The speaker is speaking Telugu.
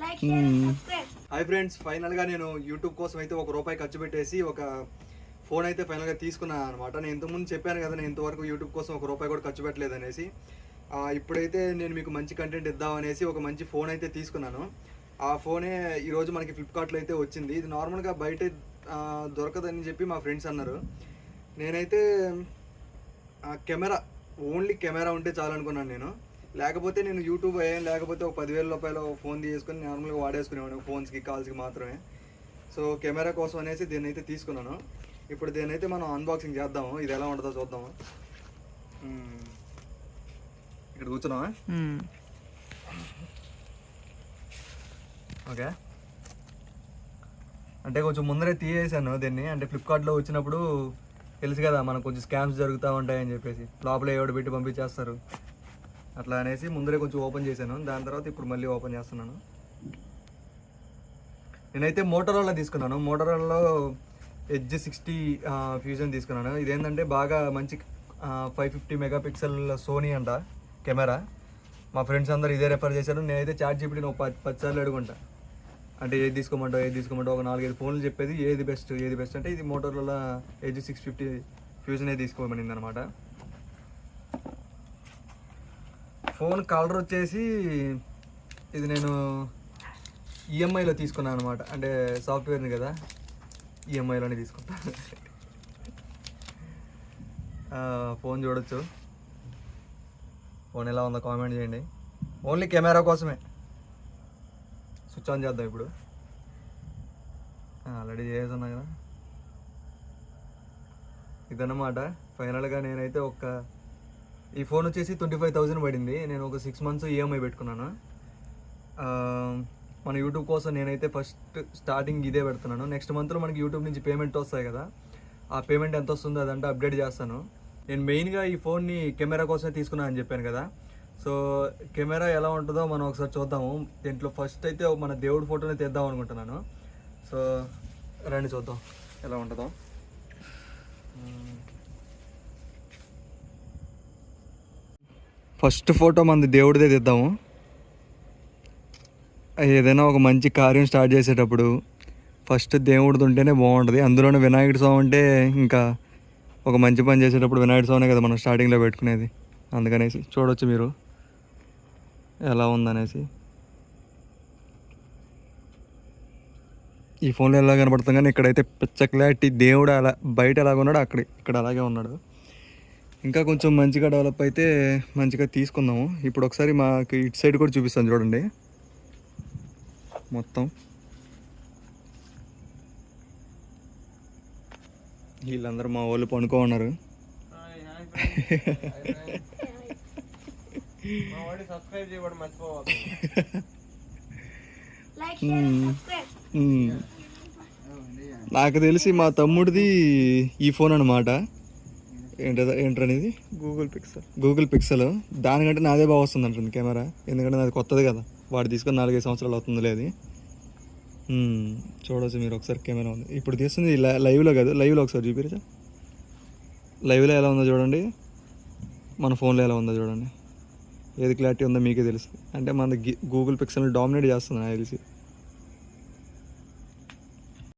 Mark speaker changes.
Speaker 1: హాయ్ ఫ్రెండ్స్, ఫైనల్గా నేను యూట్యూబ్ కోసం అయితే ₹1 ఖర్చు పెట్టేసి ఒక ఫోన్ అయితే ఫైనల్గా తీసుకున్నాను అనమాట. నేను ఇంతకుముందు చెప్పాను కదా, నేను ఇంతవరకు యూట్యూబ్ కోసం ₹1 కూడా ఖర్చు పెట్టలేదు అనేసి. ఇప్పుడైతే నేను మీకు మంచి కంటెంట్ ఇద్దామనేసి ఒక మంచి ఫోన్ అయితే తీసుకున్నాను. ఆ ఫోనే ఈరోజు మనకి ఫ్లిప్కార్ట్లో అయితే వచ్చింది. ఇది నార్మల్గా బయట దొరకదని చెప్పి మా ఫ్రెండ్స్ అన్నారు. నేనైతే ఓన్లీ కెమెరా ఉంటే చాలనుకున్నాను నేను. లేకపోతే నేను యూట్యూబ్ లేకపోతే ఒక ₹10,000 ఫోన్ తీసుకొని నార్మల్గా వాడేసుకునేవాడు ఫోన్స్కి, కాల్స్కి మాత్రమే. సో కెమెరా కోసం అనేసి దీన్ని అయితే తీసుకున్నాను. ఇప్పుడు దీన్ని అయితే మనం అన్బాక్సింగ్ చేద్దాము. ఇది ఎలా ఉంటుందో చూద్దాము. ఇక్కడ కూర్చున్నావా? ఓకే, అంటే కొంచెం ముందరే తీసేసాను దీన్ని. అంటే ఫ్లిప్కార్ట్లో వచ్చినప్పుడు తెలుసు కదా, మనకు కొంచెం స్కామ్స్ జరుగుతూ ఉంటాయని చెప్పేసి లోపల ఏడు పెట్టి పంపించేస్తారు. అట్లా అనేసి ముందరే కొంచెం ఓపెన్ చేశాను. దాని తర్వాత ఇప్పుడు మళ్ళీ ఓపెన్ చేస్తున్నాను. నేనైతే మోటరోలా తీసుకున్నాను. మోటరోలాలో ఎడ్జ్ 60 ఫ్యూజన్ తీసుకున్నాను. ఇదేంటంటే బాగా మంచి 550 మెగాపిక్సెల్ సోనీ అంట కెమెరా. మా ఫ్రెండ్స్ అందరూ ఇదే రెఫర్ చేశారు. నేనైతే ChatGPTని ఒక 10 సార్లు అడుగుంటా. అంటే ఏది తీసుకోమంటావు ఒక 4-5 ఫోన్లు చెప్పేది ఏది బెస్ట్ అంటే ఇది మోటరోలా ఎడ్జ్ 650 ఫ్యూజనే తీసుకోమనింది అనమాట. ఫోన్ కలర్ వచ్చేసి ఇది నేను ఈఎంఐలో తీసుకున్నాను అనమాట. అంటే సాఫ్ట్వేర్ని కదా, ఈఎంఐలోనే తీసుకుంటా. ఫోన్ చూడొచ్చు. ఫోన్ ఎలా ఉందో కామెంట్ చేయండి. ఓన్లీ కెమెరా కోసమే. స్విచ్ ఆన్ చేద్దాం ఇప్పుడు. ఆల్రెడీ చేస్తున్నా కదా. ఇదన్నమాట ఫైనల్గా. నేనైతే ఈ ఫోన్ వచ్చేసి 25,000 పడింది. నేను ఒక 6 months ఈఎంఐ పెట్టుకున్నాను. మన యూట్యూబ్ కోసం నేనైతే ఫస్ట్ స్టార్టింగ్ ఇదే పెడుతున్నాను. నెక్స్ట్ మంత్లో మనకి యూట్యూబ్ నుంచి పేమెంట్ వస్తాయి కదా, ఆ పేమెంట్ ఎంత వస్తుందో అదంటే అప్డేట్ చేస్తాను. నేను మెయిన్గా ఈ ఫోన్ని కెమెరా కోసమే తీసుకున్నాను అని చెప్పాను కదా. సో కెమెరా ఎలా ఉంటుందో మనం ఒకసారి చూద్దాము. దీంట్లో ఫస్ట్ అయితే మన దేవుడి ఫోటోని తీద్దాం అనుకుంటున్నాను. సో రండి చూద్దాం ఎలా ఉంటుందో. ఫస్ట్ ఫోటో మనది దేవుడిదే తీద్దాము. ఏదైనా ఒక మంచి కార్యం స్టార్ట్ చేసేటప్పుడు ఫస్ట్ దేవుడిది ఉంటేనే బాగుంటుంది. అందులోనే వినాయకుడి స్వామి అంటే ఇంకా ఒక మంచి పని చేసేటప్పుడు వినాయకుడి స్వామినే కదా మనం స్టార్టింగ్లో పెట్టుకునేది. అందుకనేసి చూడవచ్చు మీరు ఎలా ఉందనేసి. ఈ ఫోన్లో ఎలా కనపడుతుంది కానీ ఇక్కడైతే పిచ్చ క్లారిటీ. దేవుడు అలా బయట ఎలాగ ఉన్నాడు ఇక్కడ అలాగే ఉన్నాడు. ఇంకా కొంచెం మంచిగా డెవలప్ అయితే మంచిగా తీసుకుందాము. ఇప్పుడు ఒకసారి మాకు ఇటు సైడ్ కూడా చూపిస్తాను చూడండి. మొత్తం వీళ్ళందరూ మా వాళ్ళు పనుకో ఉన్నారు. నాకు తెలిసి మా తమ్ముడిది ఈ ఫోన్ అనమాట. ఏంటనేది గూగుల్ పిక్సెల్. దానికంటే నాదే బాగా వస్తుంది అంటుంది కెమెరా. ఎందుకంటే నాది కొత్తది కదా, వాడు తీసుకొని 4-5 సంవత్సరాలు అవుతుంది లేదు. చూడవచ్చు మీరు ఒకసారి కెమెరా ఉంది. ఇప్పుడు తీస్తుంది లైవ్లో కాదు, లైవ్లో ఒకసారి చూపిరా. లైవ్లో ఎలా ఉందో చూడండి, మన ఫోన్లో ఎలా ఉందో చూడండి. ఏది క్లారిటీ ఉందో మీకే తెలుసు. అంటే మన గూగుల్ పిక్సెల్ని డామినేట్ చేస్తుంది నాకు తెలిసి.